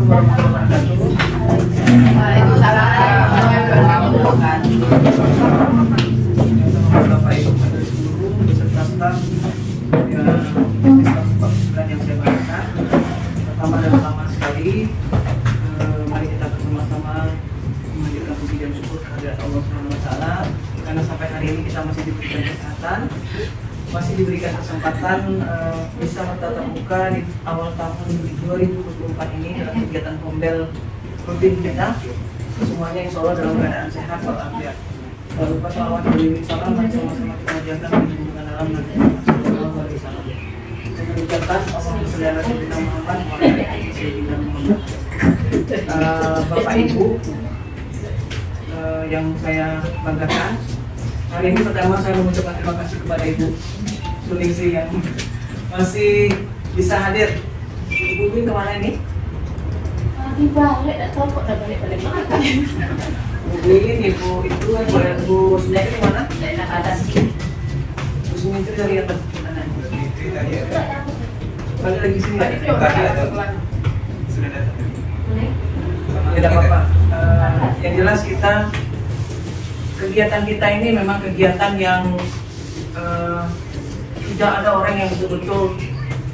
Assalamualaikum warahmatullahi wabarakatuh. Waalaikumsalam warahmatullahi wabarakatuh. Bapak Ibu Menteri Guru beserta staf yang saya banggakan. Pertama dan utama sekali, mari kita bersama-sama memanjatkan puji dan syukur kehadirat Allah Subhanahu wa taala karena sampai hari ini kita masih diberikan kesehatan, masih diberikan kesempatan bisa bertatap muka di awal tahun 2024 ini dalam kegiatan Pombel rutin kita. Semuanya insya Allah dalam keadaan sehat walafiat. Lalu lupa salawat dari salam dan sama-sama kita ajarkan di lingkungan alam dan sallallahu alaihi wasallam. Saya mengucapkan Allahumma sholli ala sayyidina Muhammad wa ala ali sayyidina Muhammad. Bapak Ibu yang saya banggakan, hari ini pertama saya mengucapkan terima kasih kepada Ibu Suningsi yang masih bisa hadir. Ibu Win kemana ini? Di balik, tak tahu kok dah balik-balik mana. Ibu ini, Ibu itu, Ibu Suningsi di mana? Daerah atas sini. Ibu Suningsi dari atas mana? Balik lagi sini nggak? Sudah datang. Tidak apa-apa. Yang jelas kegiatan kita ini memang kegiatan yang tidak ada orang yang betul-betul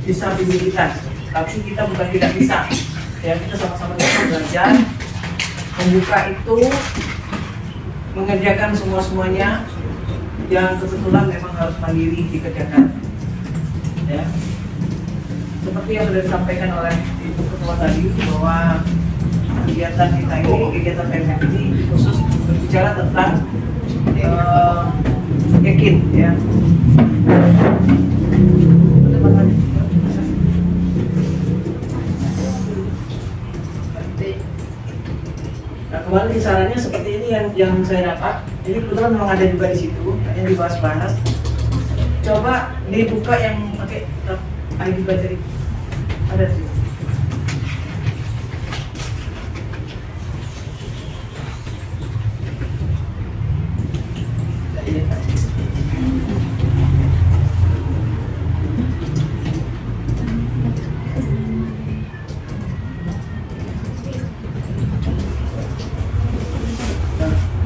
bisa bimbing kita, tapi kita bukan tidak bisa. Ya, kita sama-sama bisa belajar, membuka itu, mengerjakan semuanya yang kebetulan memang harus mandiri dikerjakan. Ya, seperti yang sudah disampaikan oleh Ibu Ketua tadi bahwa kegiatan kita ini, kegiatan PMF ini khusus berbicara tentang yakin, ya. Nah, kemarin kisarannya seperti ini yang saya dapat. Ini kebetulan memang ada juga di situ, yang dibahas-bahas. Coba dibuka yang pakai ID bateri. Ada di situ.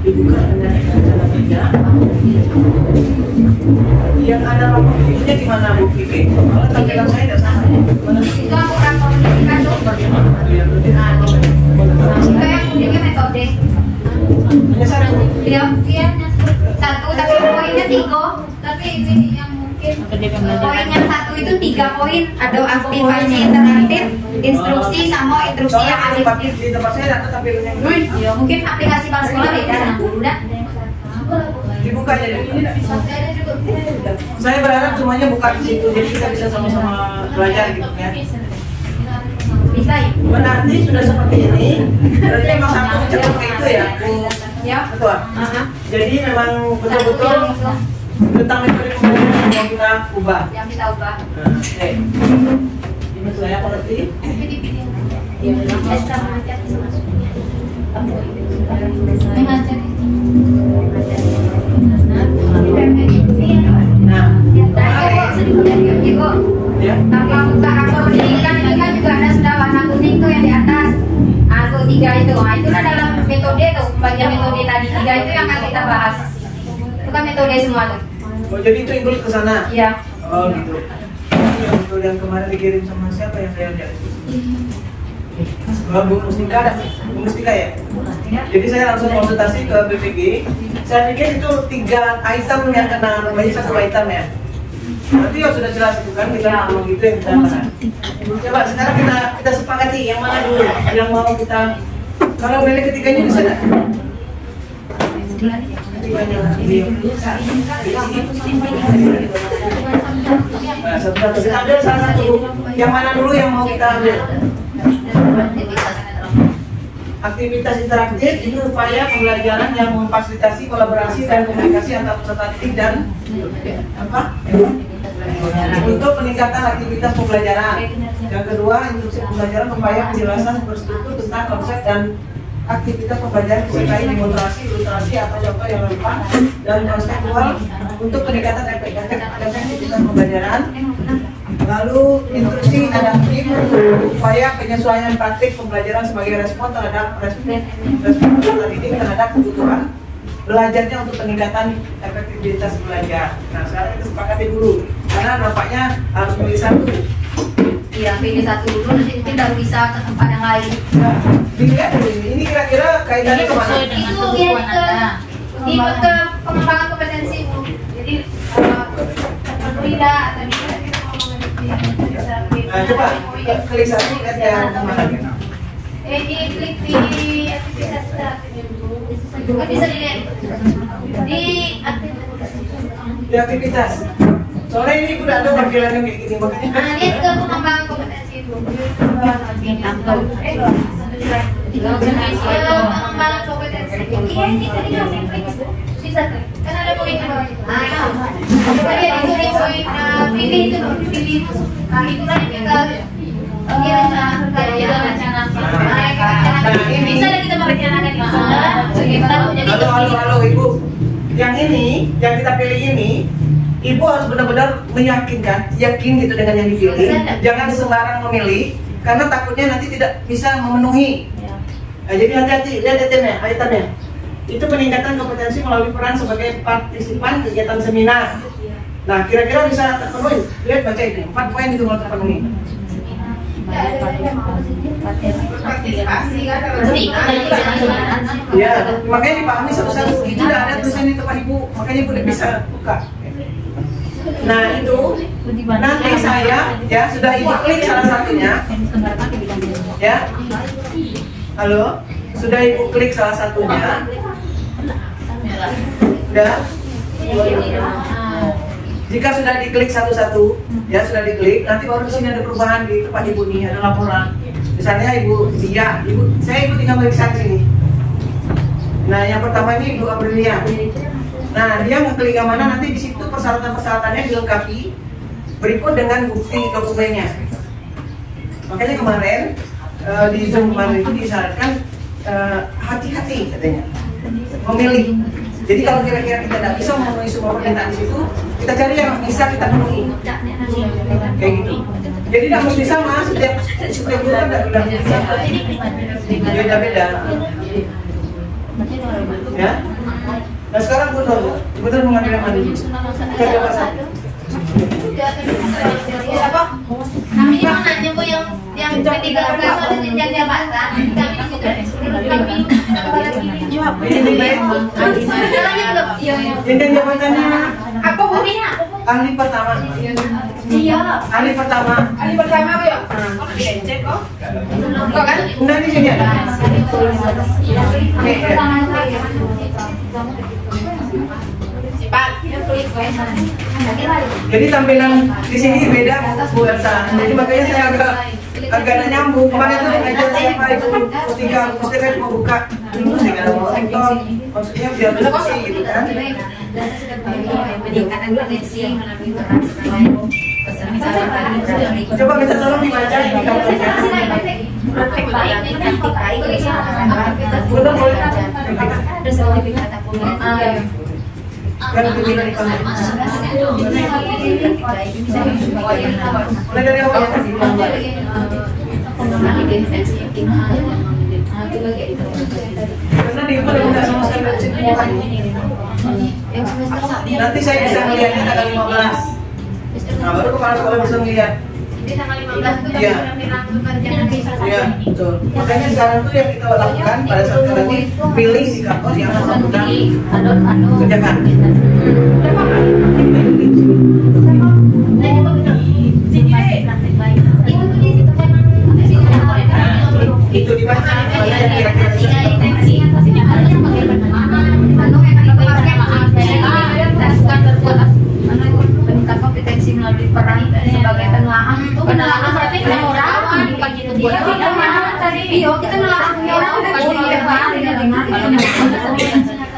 Dibuka dengan cara kerja. Yang ada rapor videonya gimana Bu Kiki? Kalau tampilan saya tidak sama. Mana? Itu aku rapor pendidikan tuh bagaimana? Itu yang pendidikan metode. Hanya satu. Iya, satu tapi poinnya 3. Tapi ini yang mungkin poin yang 1 itu 3 poin. Ada aktivasi interaktif, instruksi sama instruksi yang aktif. Di tempat saya ada tampilannya. Ya mungkin aplikasi pas sekolah beda. Udah. Dibuka aja. Saya berharap semuanya buka di situ, jadi kita bisa sama-sama belajar gitu ya. Bisa ya? Berarti sudah seperti ini. Berarti memang satu cepat kayak itu ya, Bu. Ya. Ketua. Jadi memang betul-betul tentang metode pembelajaran yang kita ubah. Yang kita ubah. Oke. Ini saya mengerti. Ya, kita mengajar bisa masuk. Mengajar. Nah, ya. Tanpa buka rapor pendidikan itu kan juga ada sudah warna kuning tuh yang di atas. Aku 3 itu. Nah, itu dalam metode tuh, bagian metode tadi 3 itu yang akan kita bahas. Itu kan metode semua tuh. Oh, jadi itu include ke sana? Iya. Oh, gitu. Yang kemarin dikirim sama siapa yang saya lihat itu? Bu Mustika ada? Bu Mustika ya? Jadi saya langsung konsultasi ke BPG. Saya pikir itu 3 item yang kena namanya 1 item ya. Berarti ya sudah jelas itu kan kita mau gitu yang kita bahas. Coba sekarang kita sepakati yang mana dulu yang mau kita. Kalau beli ketiganya bisa nggak? Ketiganya nah, satu-satu. Ambil salah satu. Yang mana dulu yang mau kita ambil? Aktivitas interaktif itu upaya pembelajaran yang memfasilitasi kolaborasi dan komunikasi antar peserta didik dan apa? Untuk peningkatan aktivitas pembelajaran. Yang kedua, instruksi pembelajaran upaya penjelasan berstruktur tentang konsep dan aktivitas pembelajaran disertai demonstrasi, ilustrasi atau contoh yang relevan dan konseptual untuk peningkatan efektivitas pembelajaran. Lalu instruksi adaptif upaya penyesuaian praktik pembelajaran sebagai respon terhadap respon didik terhadap kebutuhan belajarnya untuk peningkatan efektivitas belajar. Nah sekarang kita sepakati dulu karena nampaknya harus pilih satu. Iya, pilih satu dulu nanti baru bisa ke tempat yang lain. Nah, dilihat dulu ini kira-kira kaitannya kemana? Itu ya ke pengembangan kompetensi Bu. Jadi tidak atau Nah, coba klik satu lihat yang kemana? klik di aktivitas bisa dilihat di aktivitas. Di aktivitas. Soalnya ini udah ada tampilannya kayak gini makanya. Nah, lihat ke pengembangan kompetensi Bu. Pengembangan kompetensi. Iya, ini tadi ngasih klik Bu. Bisa klik. Kan ada poin di bawah. Tadi ada tulis poin pilih itu pilih. Nah, itu kan kita bisa kita merencanakan itu. Halo Ibu. Yang ini, yang kita pilih ini, Ibu harus benar-benar meyakinkan, yakin gitu dengan yang dipilih. Jangan sembarang memilih, karena takutnya nanti tidak bisa memenuhi. Nah, jadi hati-hati, lihat itemnya. Itu peningkatan kompetensi melalui peran sebagai partisipan kegiatan seminar. Nah, kira-kira bisa terpenuhi. Lihat baca ini, 4 poin itu mau terpenuhi. Partisipasi kan Ya, makanya dipahami satu-satu. Itu udah ada tulisan di tempat Ibu, makanya Ibu udah bisa buka. Nah itu nanti saya ya sudah Ibu klik salah satunya. Ya, halo, sudah Ibu klik salah satunya. Udah. Jika sudah diklik satu-satu, ya sudah diklik, nanti baru di sini ada perubahan di tempat Ibu nih, ada laporan. Misalnya Ibu Dia, saya tinggal meriksa di sini. Nah, yang pertama ini Ibu Aprilia. Nah, dia ngeklik yang mana nanti di situ persyaratan-persyaratannya dilengkapi berikut dengan bukti dokumennya. Makanya kemarin di Zoom kemarin itu disyaratkan hati-hati katanya memilih. Jadi kalau kira-kira kita tidak bisa memenuhi semua permintaan di situ, kita cari yang bisa kita penuhi. Kayak gitu. Jadi tidak mesti sama setiap bulan tidak bisa. Beda-beda. Ya. Nah sekarang Guntur mengambil yang mana? Kita coba satu. Siapa? Kami mau nanya Bu yang P3 ada jenjang jabatan. Kami di situ. Jawab. Ini baik. Jenjang jabatannya Apa Bu? ahli pertama. Iya. Ahli pertama. Hari pertama Bu ya? Dicek kok. Kok kan? Nah di sini ada. Jadi tampilan di sini beda buat saya. Jadi makanya saya agak nyambung. Kemarin tuh ngajar siapa itu ketika saya mau buka itu saya nggak mau nonton. Maksudnya biar bersih gitu kan. Coba minta tolong dibaca ini kabarnya. Boleh. Kan pilihan itu. Mulai dari awal. Karena di mana tidak sama sekali bukan. Nanti saya bisa melihatnya tanggal 15. Nah baru kepala sekolah bisa melihat. Di tanggal 15 itu Iya. Iya, betul. Makanya sekarang tuh yang kita lakukan pada saat nanti pilih indikator yang melakukan kerjakan. Itu di mana? Yang kira-kira kompetensi melalui peran sebagai penelaah itu penelaah berarti orang bukan gitu dia tadi kita menelaah orang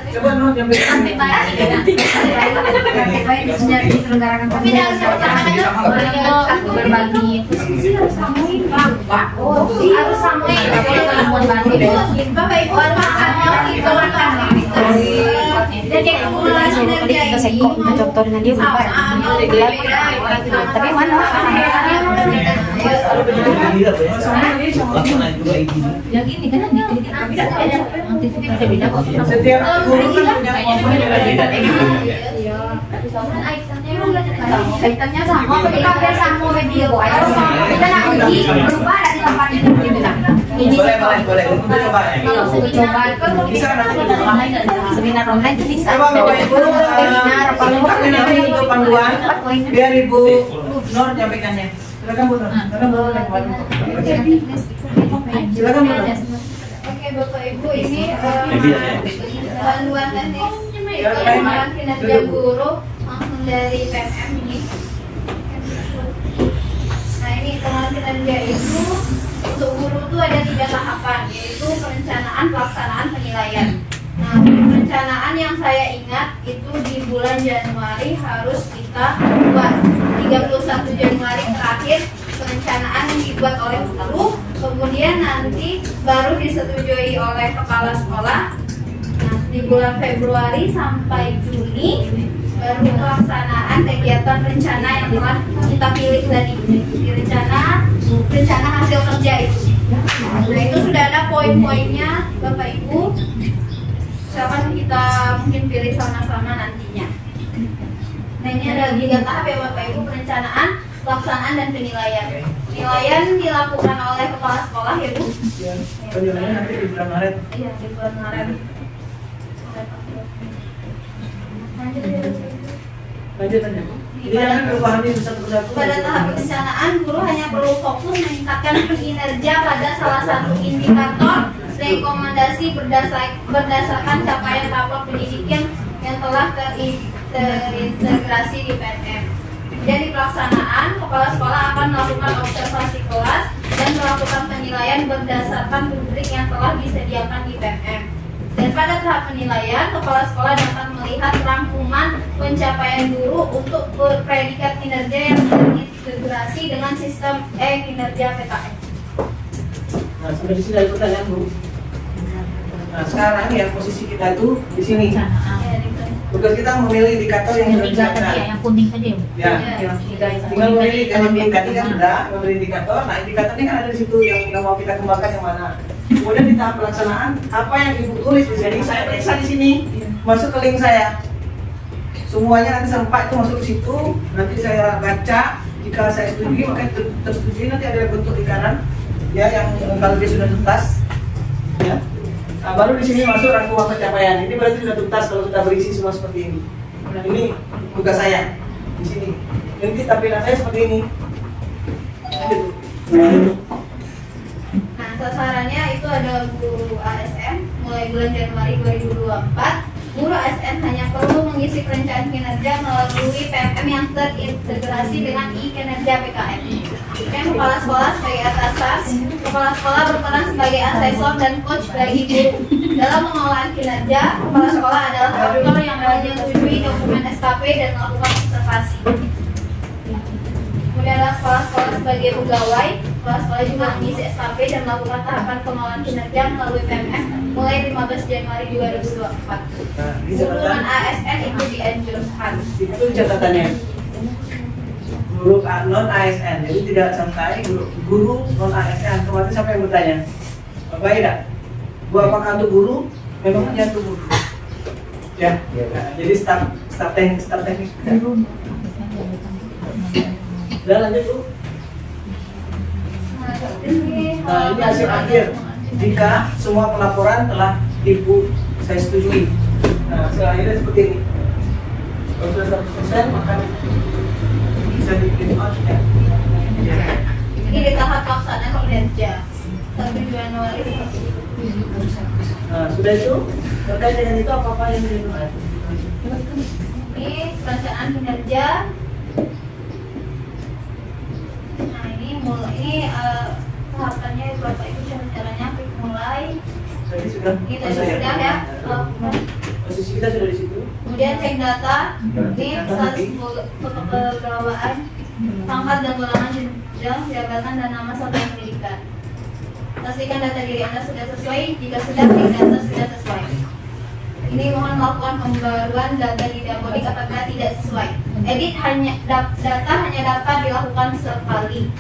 coba no yang diselenggarakan berbagi harus sama Bapak Ibu makannya itu dan yang kumulasi dari kok contoh dengan dia berubah tapi mana yang ini kan diklik notifikasi beda kok. Setiap guru kan punya kaitannya sama ketika sama media kita nak uji berubah dari tempat itu boleh untuk coba coba bisa nanti seminar online itu bisa coba Bapak Ibu pakai nanti untuk panduan biar Ibu Nur nyampaikannya. Silakan Bu Nur. Silakan Bu Nur. Oke Bapak Ibu, ini panduan teknis pengembangan kinerja guru langsung dari PMM ini. Nah ini pengembangan kinerja itu untuk guru itu ada 3 tahapan, yaitu perencanaan, pelaksanaan, penilaian. Nah perencanaan yang saya ingat itu di bulan Januari harus kita buat 31 Januari terakhir perencanaan yang dibuat oleh guru, kemudian nanti baru disetujui oleh kepala sekolah. Nah, di bulan Februari sampai Juni baru pelaksanaan kegiatan rencana yang telah kita pilih tadi di rencana hasil kerja itu. Nah itu sudah ada poin-poinnya Bapak Ibu. Silakan kita mungkin pilih sama-sama nantinya. Nah ini ada 3 tahap ya Bapak Ibu: perencanaan, pelaksanaan, dan penilaian. Penilaian dilakukan oleh kepala sekolah ya Bu. Penilaian nanti di bulan Maret. Iya di bulan Maret. Lanjut aja. Ini kan pahami satu-satu. Pada tahap perencanaan, guru hanya perlu fokus meningkatkan kinerja pada salah satu indikator rekomendasi berdasarkan capaian tahap pendidikan yang telah terintegrasi di PNM. Dan di pelaksanaan, kepala sekolah akan melakukan observasi kelas dan melakukan penilaian berdasarkan rubrik yang telah disediakan di PNM. Dan pada tahap penilaian, kepala sekolah dapat melihat rangkuman pencapaian guru untuk predikat kinerja yang terintegrasi dengan sistem kinerja PKM. Nah, sampai di sini ada pertanyaan Bu. Nah, sekarang ya posisi kita tuh di sini. Tugas kita memilih indikator yang sudah disiapkan. Yang kuning tadi ya. Ya, tinggal memilih indikator kan sudah, memilih indikator. Nah, indikatornya kan ada di situ yang mau kita kembangkan yang mana. Kemudian di tahap pelaksanaan, apa yang Ibu tulis di sini, saya periksa di sini, masuk ke link saya. Semuanya nanti sempat itu masuk ke situ. Nanti saya baca. Jika saya setuju, maka tersetujui nanti ada bentuk lingkaran, ya yang kalau dia sudah tuntas, ya. Nah, baru di sini masuk rangkuman pencapaian. Ini berarti sudah tuntas kalau kita berisi semua seperti ini. Nah, ini tugas saya di sini. Nanti tampilan saya seperti ini. Nah, sasarannya itu ada guru ASN mulai bulan Januari 2024. Guru ASN hanya perlu mengisi perencanaan kinerja melalui PMM yang terintegrasi dengan kinerja PKM. Dan kepala sekolah sebagai atasan, kepala sekolah berperan sebagai asesor dan coach bagi guru. Dalam pengelolaan kinerja, kepala sekolah adalah aktor yang menyetujui dokumen SKP dan melakukan observasi. Kemudian adalah kepala sekolah sebagai pegawai. Kepala sekolah juga mengisi SKP dan melakukan tahapan pengelolaan kinerja melalui PMM mulai 15 Januari 2024. Guru non ASN itu dianjurkan. Itu catatannya. Guru non ASN, jadi tidak sampai guru non ASN. Kemarin siapa yang bertanya? Bapak Ida, Bu apakah untuk guru? Memangnya untuk guru. Ya, nah, jadi staf teknik. Udah lanjut Bu. Nah ini hasil akhir. Jika semua pelaporan telah Ibu saya setujui. Nah hasil akhirnya seperti ini. Kalau sudah 100% maka bisa di-print out ya. Ini di tahap pelaksanaan kinerja 1 Januari. Nah sudah itu terkait dengan itu apa yang dilakukan? Ini perencanaan kinerja. Nah ini tahapannya Bapak Ibu caranya mulai. Tadi sudah. Ini tadi sudah ya. Posisi kita sudah di situ. Kemudian cek data. Ini status kepegawaian, pangkat dan golongan jenjang, jabatan dan nama satuan pendidikan. Pastikan data diri Anda sudah sesuai. Jika sudah, cek data sudah sesuai. Ini mohon melakukan pembaruan data di Dapodik apabila tidak sesuai. Edit data hanya dapat dilakukan sekali.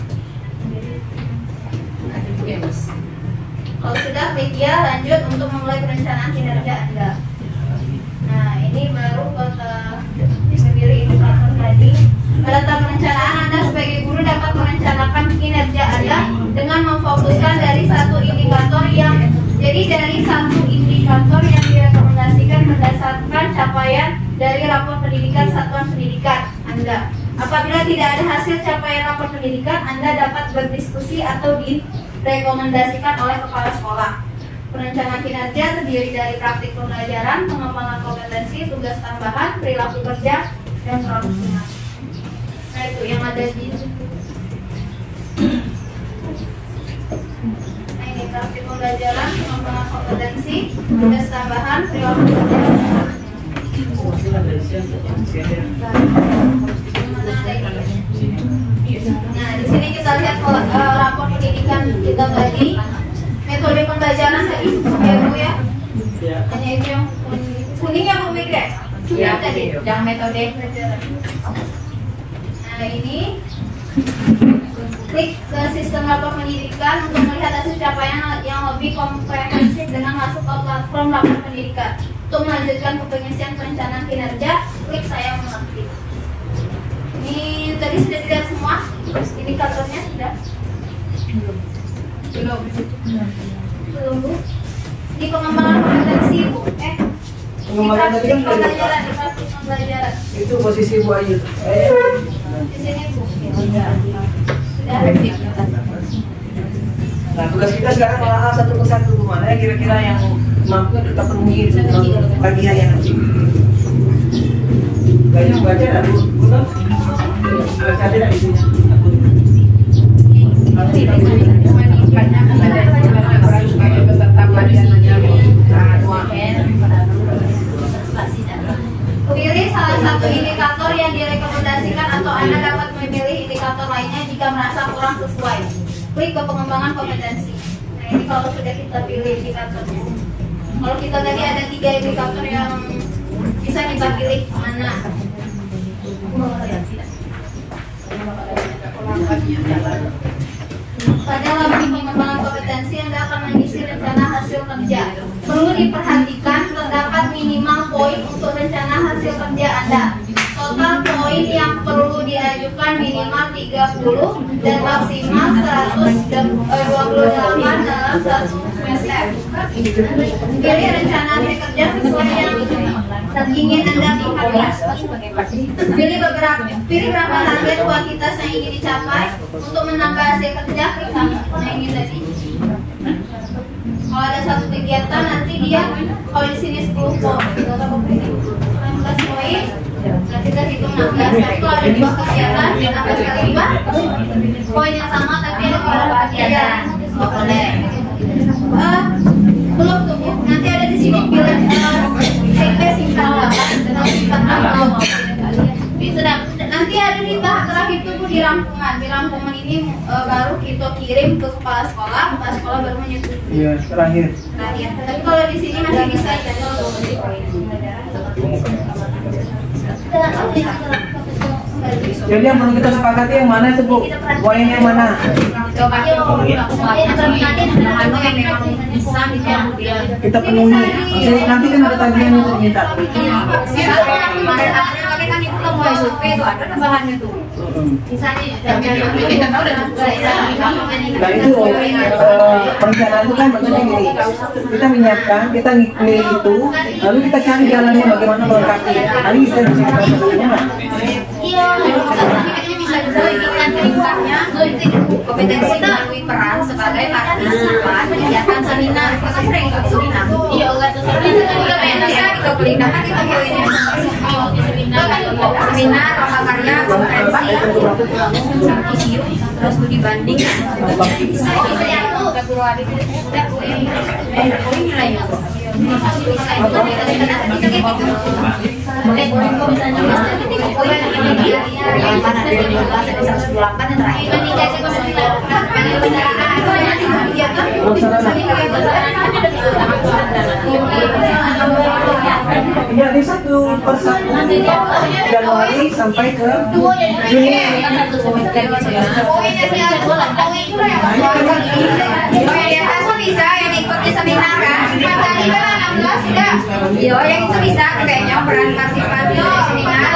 Kalau sudah klik ya, lanjut untuk memulai perencanaan kinerja Anda. Nah, ini baru kota memilih indikator tadi. Pada tahap perencanaan Anda sebagai guru dapat merencanakan kinerja Anda dengan memfokuskan dari satu indikator yang direkomendasikan berdasarkan capaian dari rapor pendidikan satuan pendidikan Anda. Apabila tidak ada hasil capaian rapor pendidikan, Anda dapat berdiskusi atau direkomendasikan oleh kepala sekolah. Perencanaan kinerja terdiri dari praktik pembelajaran, pengembangan kompetensi, tugas tambahan, perilaku kerja, dan produksi. Nah, itu yang ada di ini praktik pembelajaran, pengembangan kompetensi, tugas tambahan, perilaku kerja. Nah, di sini kita lihat rapor pendidikan kita tadi. Metode pembelajaran tadi ya Bu ya. Hanya itu yang kuning ya Bu Mik ya? Ya tadi. Yang metode pembelajaran. Nah, ini klik ke sistem rapor pendidikan untuk melihat hasil capaian yang lebih komprehensif dengan masuk ke platform rapor pendidikan. Untuk melanjutkan ke pengisian perencanaan kinerja, klik saya mengerti. Ini tadi sudah dilihat semua indikatornya sudah? Belum Bu. Di pengembangan kompetensi Bu. Di praktik pembelajaran, di praktik pembelajaran. Itu posisi Bu Ayu. Di sini Bu. Sudah. Nah, tugas kita sekarang malah satu persatu mana ya kira-kira yang mampu kita penuhi bagian yang nanti. Kayaknya baca ada Bu. Baca ada di sini. Pilih salah satu indikator yang direkomendasikan atau Anda dapat memilih indikator lainnya jika merasa kurang sesuai. Klik ke pengembangan kompetensi. Nah, ini kalau sudah kita pilih indikatornya. Kalau kita tadi ada 3 indikator yang bisa kita pilih mana. Pada lampu pengembangan kompetensi Anda akan mengisi rencana hasil kerja. Perlu diperhatikan terdapat minimal poin untuk rencana hasil kerja Anda. Total poin yang perlu diajukan minimal 30 dan maksimal 128 dalam satu semester. Pilih rencana hasil kerja sesuai yang ingin Anda lihat. Pilih berapa target kuantitas yang ingin dicapai. Untuk menambah hasil kerja, klik nah ini tadi. Kalau ada satu kegiatan nanti dia, kalau di sini 10 poin, 16 poin, nah kita hitung 16. Tapi kalau ada 2 kegiatan, 16 kali 2, poin yang sama tapi ada beberapa kegiatan. Oh, boleh. Belum tuh Bu. Nanti ada di sini pilih PP singkat dengan singkat atau nanti ada di tahap terakhir itu Bu di rampungan. Di rampungan ini baru kita kirim ke kepala sekolah baru menyetujui. Iya, terakhir. Tapi kalau di sini masih bisa ya. Jadi yang perlu kita sepakati yang mana itu Bu? Poin yang mana? Coba Kita penuhi. Nanti kan ada tagihan itu minta. Kan itu kan mulai survei itu ada tambahannya tuh. Misalnya kita tahu dan Nah itu perencanaan itu kan maksudnya gini, kita menyiapkan, kita milih itu, lalu kita cari jalannya bagaimana melengkapi. Nanti kita bisa bagaimana? Iya, bisa juga nanti lingkupnya kompetensi melalui peran sebagai partisipan kegiatan seminar. Kita sering ikut seminar. Iya, enggak seminar kan juga bisa kita pilih. Kan kita pilih seminar, prakarya, konferensi, terus studi banding. Bisa itu ya itu Februari udah nilainya. Bisa itu kita gitu. Boleh kalau misalnya yang mana dari 12 sampai 128 yang terakhir. 1 per 1 Januari sampai ke Juni. Bisa yang ikuti seminar kan? Tadi kan 16 sudah. Yo, yang itu bisa kayaknya peran partisipatif seminar.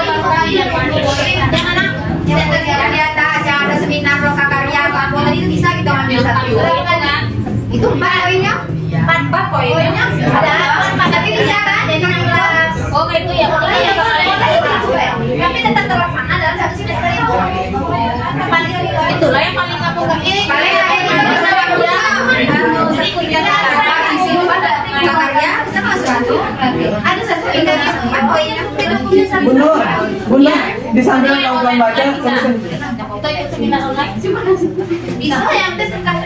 Jangan terlihat di atas yang ada seminar loka karya atau apa tadi itu bisa kita ambil satu. Itu 4 poinnya. 4 poinnya. Ada 4 tapi bisa kan? Jadi 16. Oh itu ya. Tapi tetap terlaksana dalam satu semester itu. Itulah yang paling kamu ini. Paling ada bisa ya. Bunda, di samping kamu baca, bisa yang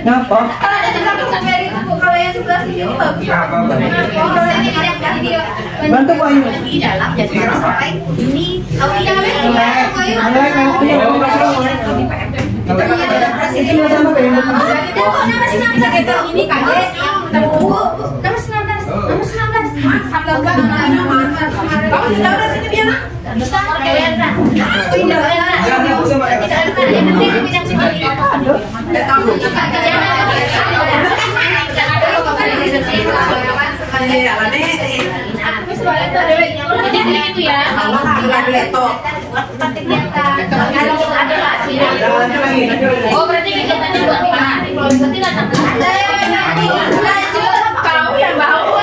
ngapa? kalau ada tergantung sampai itu bu, kalau yang sebelah sini bagus. Kalau ini lihat kan dia Bantu Pak Ayu. di dalam jadi harus sampai ini. Kalau tidak Oh berarti kegiatannya buat berarti Kau yang bau.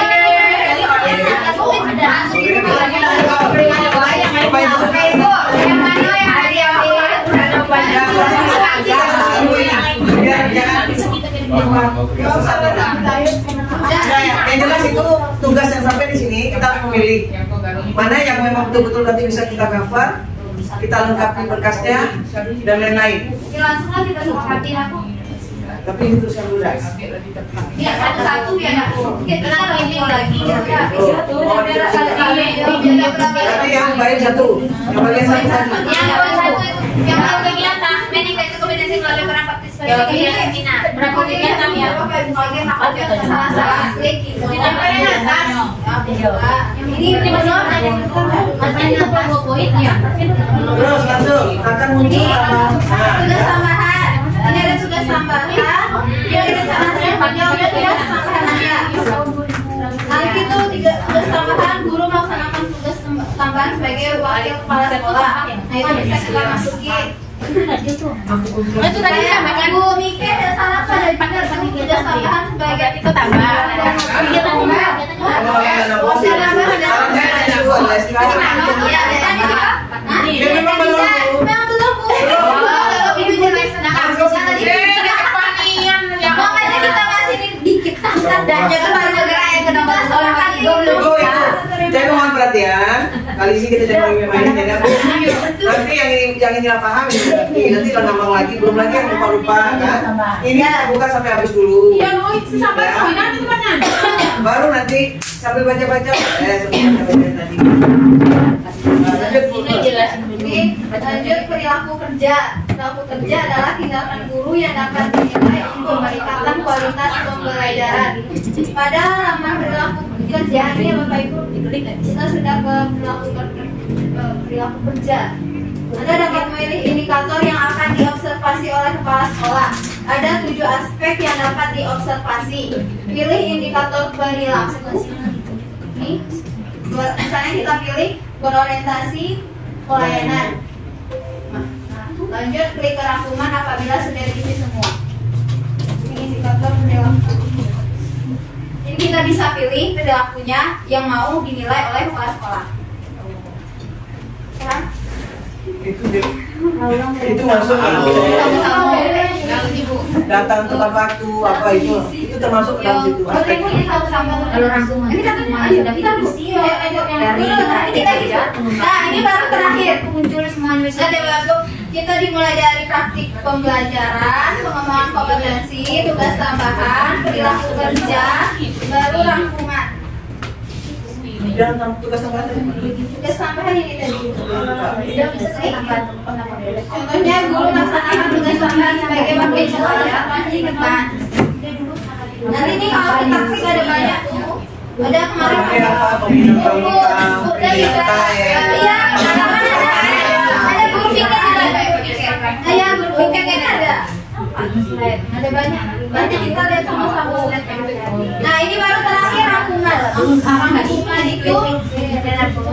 Yang jelas itu tugas yang sampai di sini kita harus memilih mana yang memang betul-betul nanti bisa kita cover, kita lengkapi berkasnya dan lain-lain. langsung lah kita sepakati aku. Tapi itu yang luas. Ya satu-satu biar aku. Kita ini lagi. Tapi yang baik satu, yang bagian satu. Yang mau kegiatan, mening itu kombinasi melalui peran partisipasi seminar. Berapa kegiatan ya? Salah-salah klik gitu. Ini benar. Makanya poin ya. Terus langsung akan muncul apa? Tugas tambahan. Ini ada tugas tambahan. Dia ada tugas tambahan aja. Nanti tuh tugas tambahan guru melaksanakan tugas tambahan sebagai wakil kepala sekolah. Nah itu bisa kita masukin. Itu tadi sampaikan Bu Miki ada salah apa dari panel tugas tambahan sebagai itu tambah. Saya mohon perhatian. Kali ini kita jangan main-main ya. Nanti yang ini paham nanti gampang lagi, belum lagi yang lupa-lupa kan. Ini kita buka sampai habis dulu. Baru nanti sambil baca-baca. Sambil baca tadi. Lanjut perilaku kerja. Perilaku kerja adalah tindakan guru yang dapat dinilai untuk meningkatkan kualitas pembelajaran. Pada halaman perilaku kerja ini Bapak Ibu, kita sudah ke perilaku kerja. Anda dapat memilih indikator yang akan diobservasi oleh kepala sekolah. Ada 7 aspek yang dapat diobservasi. Pilih indikator perilaku. Ini, misalnya kita pilih berorientasi pelayanan. Lanjut klik kerangkuman apabila sudah diisi semua. Ini indikator perilaku. Ini kita bisa pilih perilakunya yang mau dinilai oleh kepala sekolah. Ya. Itu masuk data untuk waktu apa itu termasuk ke dalam situ. Kalau rangkuman ini kan kita isi dari kita. Nah ini baru terakhir muncul semuanya. Kita dimulai dari praktik pembelajaran, pengembangan kompetensi, tugas tambahan, perilaku kerja, baru rangkuman. Jangan tugas tambahan tadi. Tugas tambahan ini tadi. Contohnya guru melaksanakan tugas tambahan sebagai wakil sekolah di depan. Nanti nih kalau di praktik ada banyak tuh. Ada kemarin Saya pembina pramuka, juga. Iya, ada guru fika juga. Iya, guru fika kayaknya ada. Ada banyak. Nanti kita lihat sama-sama. Nah, ini baru terakhir rangkuman. Rangkuman itu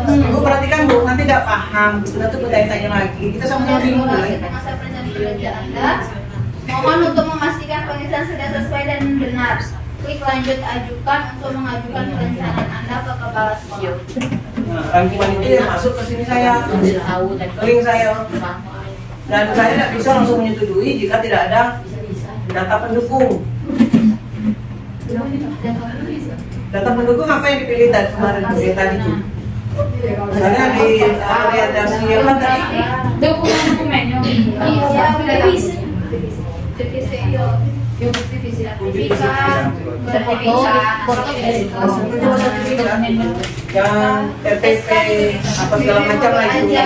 Ibu perhatikan Bu, nanti nggak paham, kita tuh bertanya-tanya lagi. Kita sama-sama bingung boleh. masa perencanaan kerja Anda. Mohon untuk memastikan pengisian sudah sesuai dan benar. Klik lanjut ajukan untuk mengajukan perencanaan Anda ke kepala sekolah. Nah, rangkuman itu yang masuk ke sini saya, link saya. Dan saya tidak bisa langsung menyetujui jika tidak ada data pendukung. Data pendukung apa yang dipilih tadi kemarin tadi itu? Misalnya di orientasi apa tadi? Dokumen-dokumennya. Iya, divisi sertifikat, Yang RTP apa segala macam lah itu.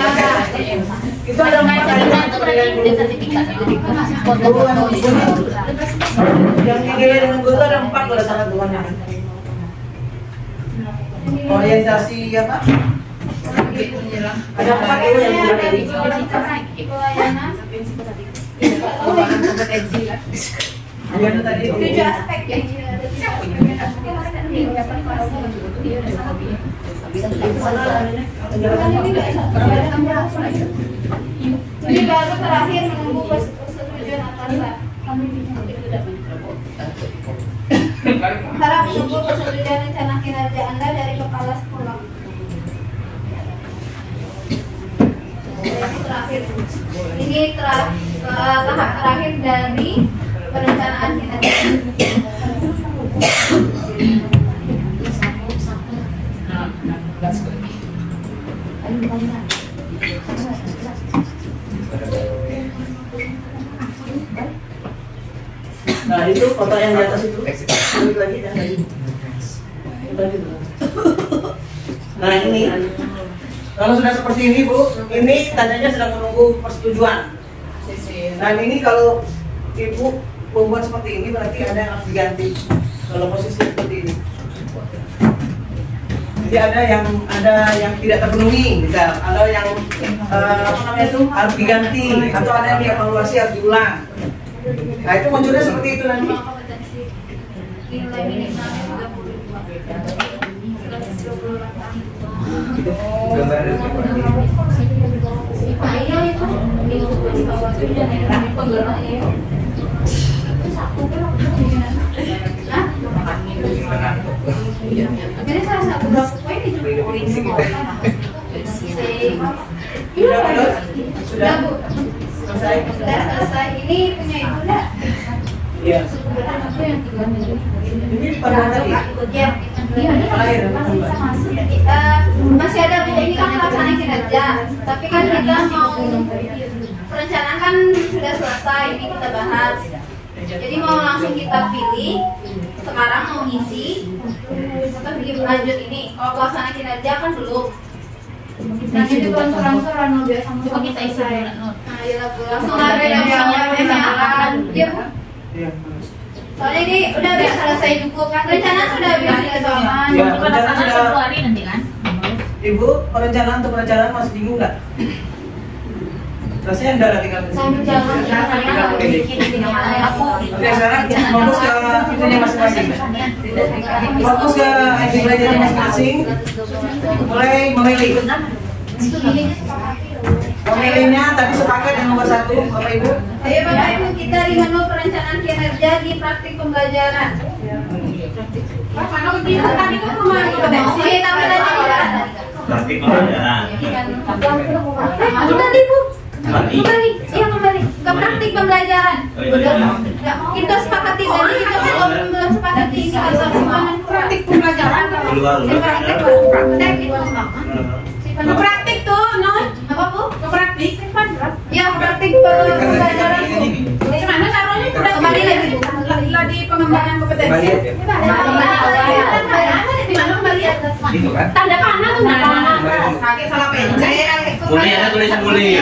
Itu ada empat yang dinilai dengan guru ada 4 pada sangat Tuhan. Orientasi apa? Ada 4 itu yang dipilih. pelayanan, Ada tadi 7 aspek ya. Ini baru terakhir menunggu persetujuan atasan. Harap menunggu persetujuan rencana kinerja Anda dari kepala sekolah. Ini tahap terakhir dari perencanaan kinerja. Nah itu foto yang di atas itu. Balik lagi dan lagi. Nah ini kalau sudah seperti ini Bu, ini tandanya sedang menunggu persetujuan. Dan ini kalau Ibu membuat seperti ini berarti ada yang harus diganti. Kalau posisi seperti ini. Jadi ada yang tidak terpenuhi, misal ada yang apa namanya itu harus diganti atau ada yang dievaluasi harus diulang. Nah itu munculnya seperti itu nanti. Nilai minimalnya 32. Jadi salah satu berapa poin itu? Sudah Bu. Sudah selesai. Ini punya Ibu enggak? Iya. Ini pada tadi. Ya. Masih ada Bu, ini kan pelaksanaan kinerja. Tapi kan kita mau perencanaan kan sudah selesai, ini kita bahas. Jadi mau langsung kita pilih. Sekarang mau ngisi atau bikin lanjut ini. Kalau pelaksanaan kinerja kan belum. Nanti itu langsung biasa sama kita isi. Nah, iya Bu, langsung ada yang ya Bu. Iya. Soalnya ini udah bisa selesai cukup kan, rencana sudah bisa selesai. Ya, rencana sudah. Hari nanti kan. Ibu, perencanaan untuk perencanaan masih bingung nggak? Rasanya udah tinggal. Sambil jalan. Oke, sekarang fokus ke itunya masing-masing. Fokus ke ID belajarnya masing-masing. Mulai memilih. Pemilihnya tadi sepakat yang nomor 1, Bapak Ibu. Ayo Bapak Ibu, kita di menu perencanaan kinerja di praktik pembelajaran. Pak, mana uji tadi kan kemarin kompetensi. Oke, tambah lagi Praktik pembelajaran. Kembali Bu. Kembali. Iya kembali ke praktik pembelajaran. Kita sepakati tadi kita belum sepakati ini asal simpanan praktik pembelajaran. Praktik tuh, non? Apa Bu? Praktik. Ya praktik pembelajaran Bu. Gimana caranya? Udah kembali lagi Bu. Lagi pengembangan kompetensi. Di mana kembali ya? Itu kan? Tanda panah tuh mana? Pakai salah pencet. Mulai ada tulisan mulai.